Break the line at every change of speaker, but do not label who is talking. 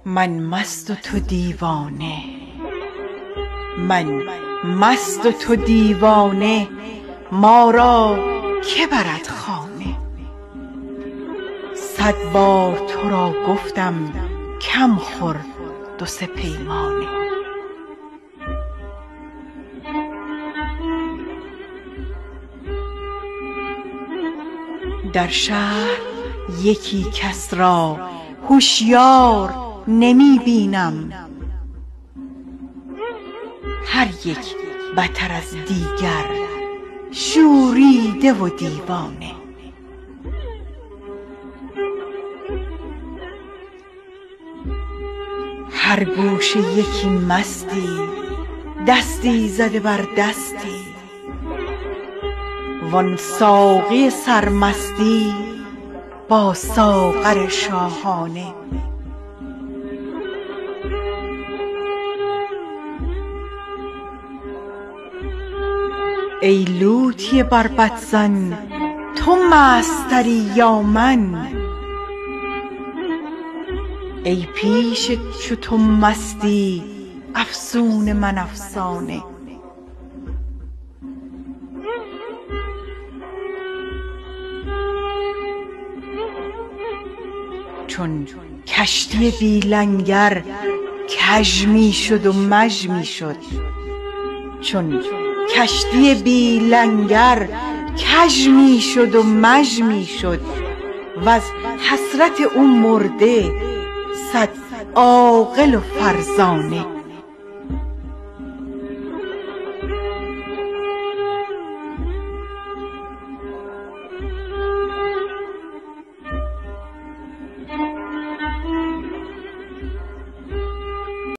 من مست و تو دیوانه، من مست و تو دیوانه، ما را که برد خانه. 100 بار تو را گفتم کم خور 2-3 پیمانه. در شهر یکی کس را هوشیار نمی بینم، هر یک بتر از دیگر شوریده و دیوانه. هر گوشه یکی مستی، دستی زده بر دستی، وان ساقی سرمستی با ساغر شاهانه. ای لوطی بربط زن، تو مست‌تری یا من؟ ای پیش چو تو مستی افسون من افسانه. چون کشتی بی لنگر کژ می شد و مژ می شد، چون کشتی بی لنگر کژ می شد و مژ می شد، وز حسرت او مرده 100 عاقل و فرزانه.